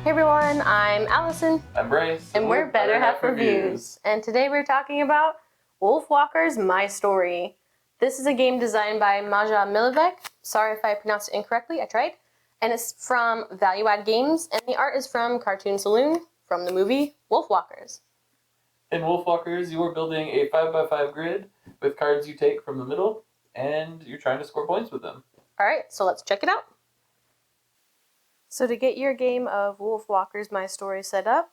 Hey everyone, I'm Allison. I'm Bryce. And we're Better Half Reviews. And today we're talking about WolfWalkers My Story. This is a game designed by Maja Milivek. Sorry if I pronounced it incorrectly, I tried. And it's from Value Add Games, and the art is from Cartoon Saloon from the movie WolfWalkers. In WolfWalkers, you are building a 5x5 grid with cards you take from the middle, and you're trying to score points with them. Alright, so let's check it out. So to get your game of WolfWalkers My Story set up,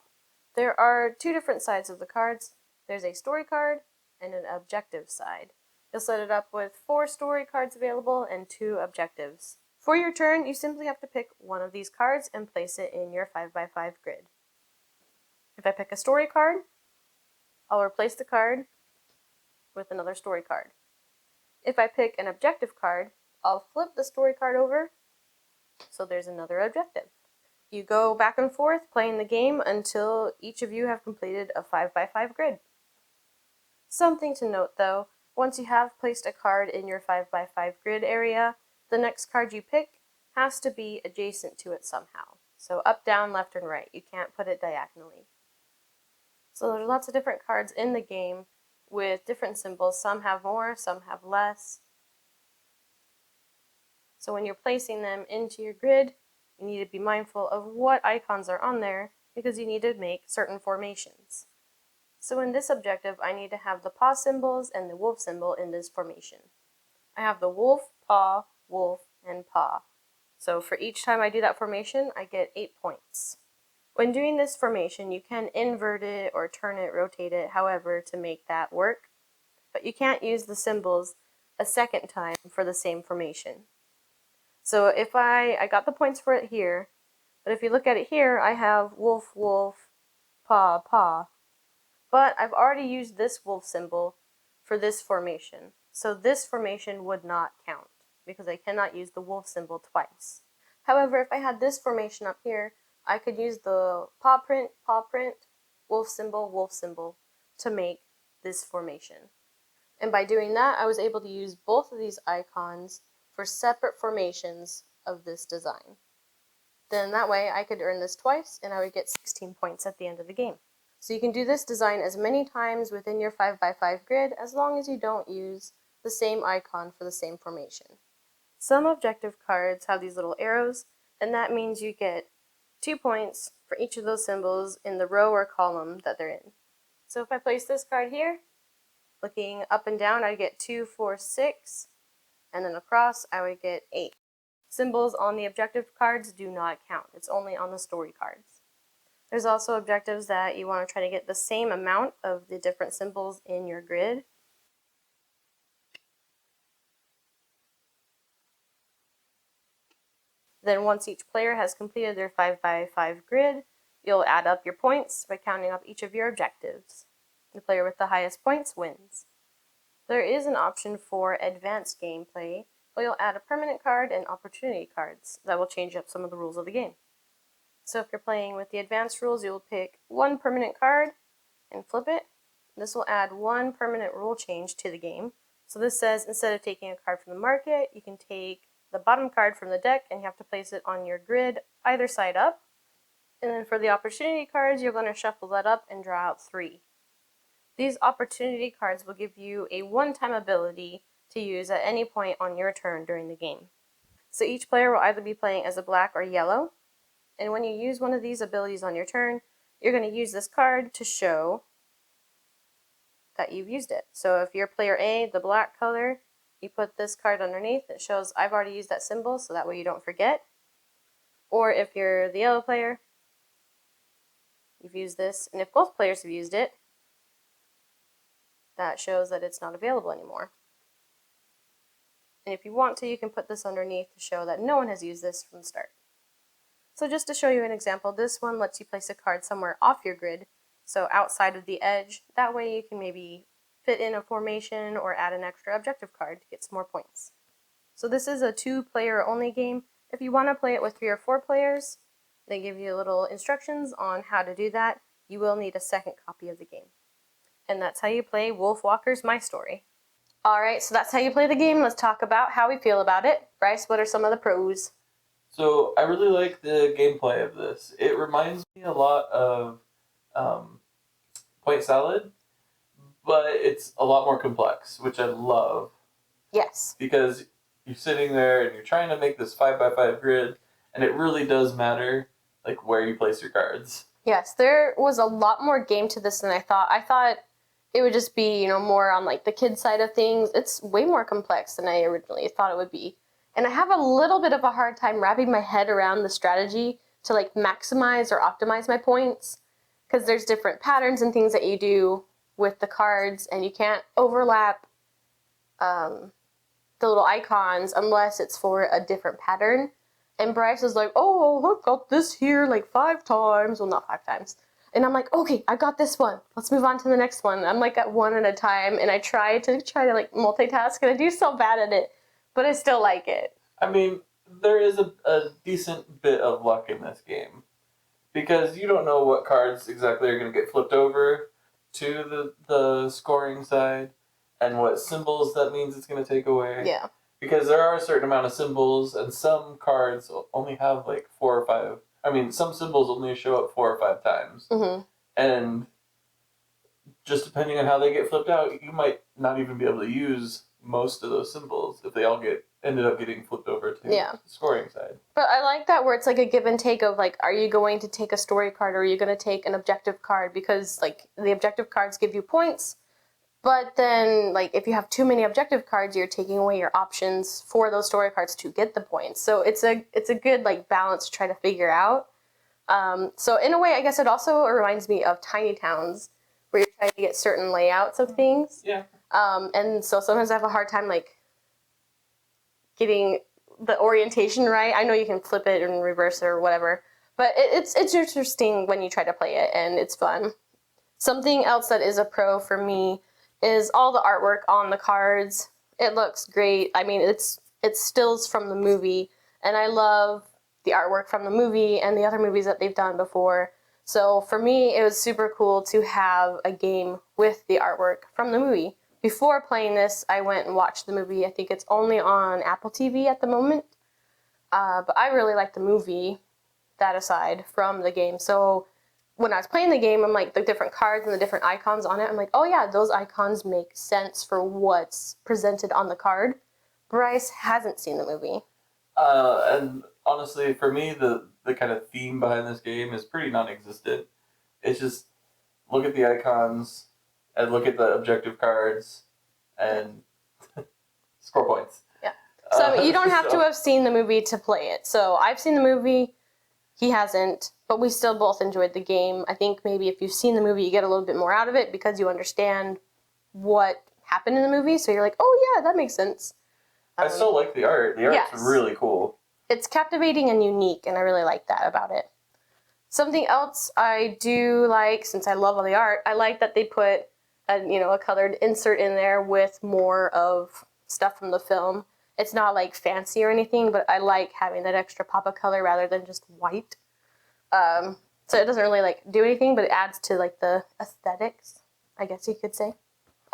there are two different sides of the cards. There's a story card and an objective side. You'll set it up with 4 story cards available and 2 objectives. For your turn, you simply have to pick one of these cards and place it in your 5x5 grid. If I pick a story card, I'll replace the card with another story card. If I pick an objective card, I'll flip the story card over, so there's another objective. You go back and forth playing the game until each of you have completed a 5x5 grid. Something to note though, once you have placed a card in your 5x5 grid area, the next card you pick has to be adjacent to it somehow. So up, down, left, and right. You can't put it diagonally. So there's lots of different cards in the game with different symbols. Some have more, some have less. So when you're placing them into your grid, you need to be mindful of what icons are on there because you need to make certain formations. So in this objective, I need to have the paw symbols and the wolf symbol in this formation. I have the wolf, paw, wolf, and paw. So for each time I do that formation, I get 8 points. When doing this formation, you can invert it or turn it, rotate it, however, to make that work. But you can't use the symbols a second time for the same formation. So if I got the points for it here, but if you look at it here, I have wolf, wolf, paw, paw. But I've already used this wolf symbol for this formation. So this formation would not count because I cannot use the wolf symbol twice. However, if I had this formation up here, I could use the paw print, wolf symbol to make this formation. And by doing that, I was able to use both of these icons for separate formations of this design. Then that way I could earn this twice and I would get 16 points at the end of the game. So you can do this design as many times within your 5x5 grid as long as you don't use the same icon for the same formation. Some objective cards have these little arrows, and that means you get 2 points for each of those symbols in the row or column that they're in. So if I place this card here, looking up and down, I get 2, 4, 6, and then across I would get 8. Symbols on the objective cards do not count. It's only on the story cards. There's also objectives that you want to try to get the same amount of the different symbols in your grid. Then once each player has completed their 5x5 grid, you'll add up your points by counting up each of your objectives. The player with the highest points wins. There is an option for advanced gameplay, where you'll add a permanent card and opportunity cards that will change up some of the rules of the game. So if you're playing with the advanced rules, you'll pick one permanent card and flip it. This will add one permanent rule change to the game. So this says instead of taking a card from the market, you can take the bottom card from the deck and you have to place it on your grid either side up. And then for the opportunity cards, you're going to shuffle that up and draw out 3. These opportunity cards will give you a one-time ability to use at any point on your turn during the game. So each player will either be playing as a black or yellow. And when you use one of these abilities on your turn, you're going to use this card to show that you've used it. So if you're player A, the black color, you put this card underneath that shows I've already used that symbol, so that way you don't forget. Or if you're the yellow player, you've used this, and if both players have used it, that shows that it's not available anymore. And if you want to, you can put this underneath to show that no one has used this from the start. So just to show you an example, this one lets you place a card somewhere off your grid, so outside of the edge. That way you can maybe fit in a formation or add an extra objective card to get some more points. So this is a 2-player only game. If you want to play it with 3 or 4 players, they give you little instructions on how to do that. You will need a second copy of the game. And that's how you play WolfWalkers My Story. Alright, so that's how you play the game. Let's talk about how we feel about it. Bryce, what are some of the pros? So I really like the gameplay of this. It reminds me a lot of um, Point Salad, but it's a lot more complex, which I love Yes. because you're sitting there and you're trying to make this 5x5 grid, and it really does matter like where you place your cards. Yes, there was a lot more game to this than I thought. I thought it would just be, more on like the kid side of things. It's way more complex than I originally thought it would be. And I have a little bit of a hard time wrapping my head around the strategy to like maximize or optimize my points, because there's different patterns and things that you do with the cards, and you can't overlap um, the little icons unless it's for a different pattern. And Bryce is like, oh, I've got this here like 5 times. Well, not 5 times. And I'm like, okay, I got this one. Let's move on to the next one. I'm like at one at a time, and I try to like multitask, and I do so bad at it, but I still like it. I mean, there is a decent bit of luck in this game because you don't know what cards exactly are going to get flipped over to the scoring side and what symbols that means it's going to take away. Yeah. Because there are a certain amount of symbols, and some cards only have like 4 or 5. I mean, some symbols only show up 4 or 5 times. Mm-hmm. And just depending on how they get flipped out, you might not even be able to use most of those symbols if they all ended up getting flipped over to the scoring side. But I like that where it's like a give and take of like, are you going to take a story card or are you going to take an objective card? Because like the objective cards give you points, but then like if you have too many objective cards, you're taking away your options for those story cards to get the points. So it's a good like balance to try to figure out. So in a way, I guess it also reminds me of Tiny Towns, where you're trying to get certain layouts of things. Yeah. And so sometimes I have a hard time like getting the orientation right. I know you can flip it and reverse it or whatever, but it's interesting when you try to play it, and it's fun. Something else that is a pro for me is all the artwork on the cards. It looks great. I mean, it's stills from the movie, and I love the artwork from the movie and the other movies that they've done before. So for me, it was super cool to have a game with the artwork from the movie. Before playing this, I went and watched the movie. I think it's only on Apple TV at the moment. But I really like the movie, that aside from the game. So when I was playing the game, I'm like, the different cards and the different icons on it, I'm like, oh yeah, those icons make sense for what's presented on the card. Bryce hasn't seen the movie. And honestly, for me, the kind of theme behind this game is pretty non-existent. It's just look at the icons and look at the objective cards and score points. Yeah. So you don't have to have seen the movie to play it. So I've seen the movie, he hasn't, but we still both enjoyed the game. I think maybe if you've seen the movie, you get a little bit more out of it because you understand what happened in the movie. So you're like, oh yeah, that makes sense. I still like the art. The art's really cool. It's captivating and unique, and I really like that about it. Something else I do like, since I love all the art, I like that they put a colored insert in there with more of stuff from the film. It's not like fancy or anything, but I like having that extra pop of color rather than just white. So it doesn't really like do anything, but it adds to like the aesthetics, I guess you could say.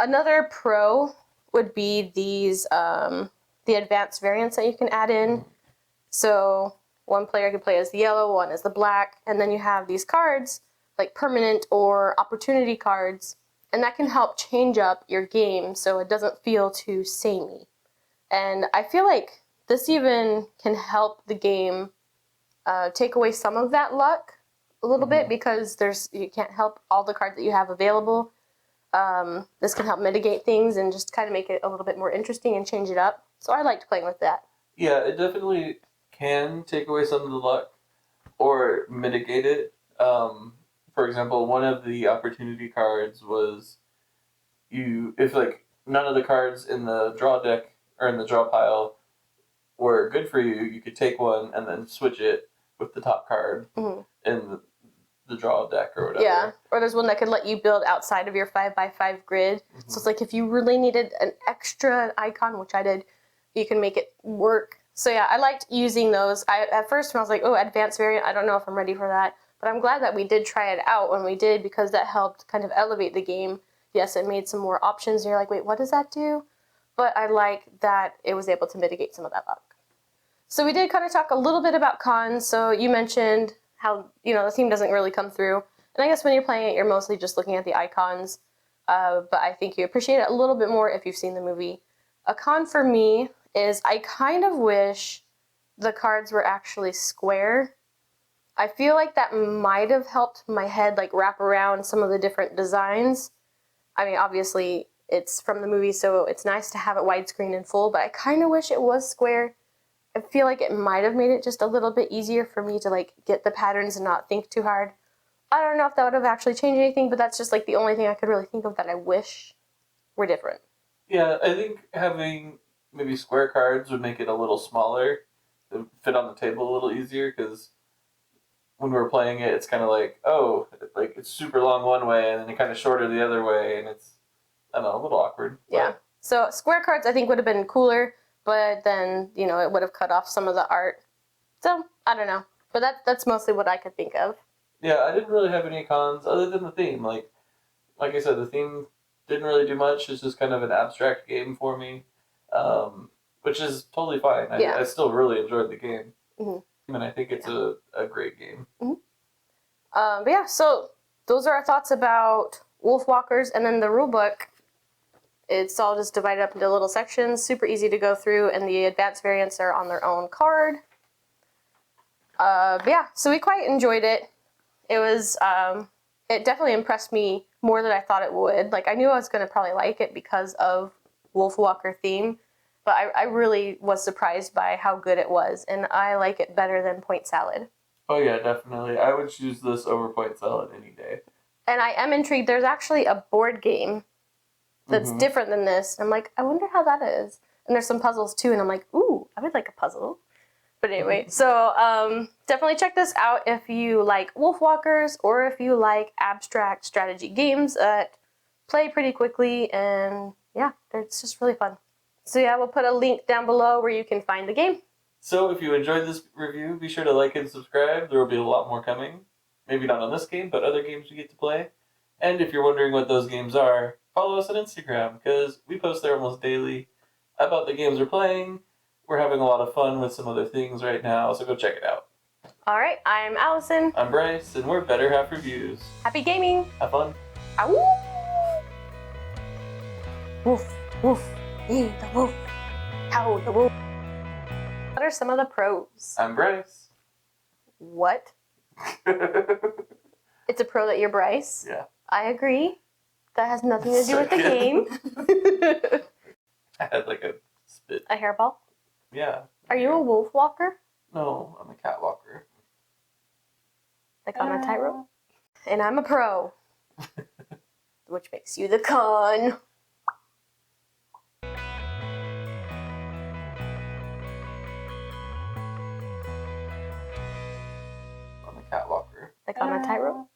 Another pro would be these the advanced variants that you can add in. So one player can play as the yellow, one as the black, and then you have these cards like permanent or opportunity cards, and that can help change up your game so it doesn't feel too samey. And I feel like this even can help the game take away some of that luck a little bit, because you can't help all the cards that you have available. This can help mitigate things and just kind of make it a little bit more interesting and change it up. So I liked playing with that. Yeah, it definitely can take away some of the luck or mitigate it. For example, one of the opportunity cards was if like none of the cards in the draw deck or in the draw pile were good for you, you could take one and then switch it with the top card in the draw deck or whatever. Yeah, or there's one that could let you build outside of your 5x5 grid. So it's like if you really needed an extra icon, which I did, you can make it work. So yeah, I liked using those. At first when I was like, oh, advanced variant, I don't know if I'm ready for that. But I'm glad that we did try it out when we did, because that helped kind of elevate the game. Yes, it made some more options, and you're like, wait, what does that do? But I like that it was able to mitigate some of that luck. So we did kind of talk a little bit about cons. So you mentioned how, the theme doesn't really come through. And I guess when you're playing it, you're mostly just looking at the icons. But I think you appreciate it a little bit more if you've seen the movie. A con for me is I kind of wish the cards were actually square. I feel like that might have helped my head wrap around some of the different designs. I mean, obviously it's from the movie, so it's nice to have it widescreen and full, but I kind of wish it was square. I feel like it might have made it just a little bit easier for me to get the patterns and not think too hard. I don't know if that would have actually changed anything, but that's just the only thing I could really think of that I wish were different. Yeah, I think having maybe square cards would make it a little smaller, to fit on the table a little easier, because when we're playing it, it's kind of it's super long one way and then kind of shorter the other way, and it's, I don't know, a little awkward. Yeah. So square cards I think would have been cooler, but then, it would have cut off some of the art. So, I don't know. But that's mostly what I could think of. Yeah, I didn't really have any cons other than the theme. Like I said, the theme didn't really do much. It's just kind of an abstract game for me, which is totally fine. I still really enjoyed the game. Mm-hmm. And I think it's a great game. Mm-hmm. But yeah, so those are our thoughts about WolfWalkers, and then the rulebook. It's all just divided up into little sections, super easy to go through, and the advanced variants are on their own card. But yeah, so we quite enjoyed it. It was, it definitely impressed me more than I thought it would. I knew I was going to probably like it because of WolfWalker theme, but I really was surprised by how good it was, and I like it better than Point Salad. Oh yeah, definitely. I would choose this over Point Salad any day. And I am intrigued. There's actually a board game that's different than this. I'm I wonder how that is. And there's some puzzles too, and I'm ooh, I would like a puzzle. But anyway, so definitely check this out if you like WolfWalkers, or if you like abstract strategy games that play pretty quickly, and yeah, it's just really fun. So yeah, we'll put a link down below where you can find the game. So if you enjoyed this review, be sure to like and subscribe. There will be a lot more coming. Maybe not on this game, but other games we get to play. And if you're wondering what those games are, follow us on Instagram, because we post there almost daily about the games we're playing. We're having a lot of fun with some other things right now, so go check it out. All right, I'm Allison. I'm Bryce, and we're Better Half Reviews. Happy gaming. Have fun. Ow! Woof, woof, the wolf. How the wolf. What are some of the pros? I'm Bryce. What? It's a pro that you're Bryce? Yeah. I agree. That has nothing to do with the game. I had a spit. A hairball? Yeah. Are you a wolf walker? No, I'm a cat walker. On a tightrope? And I'm a pro. Which makes you the con. I'm a cat walker. On a tightrope?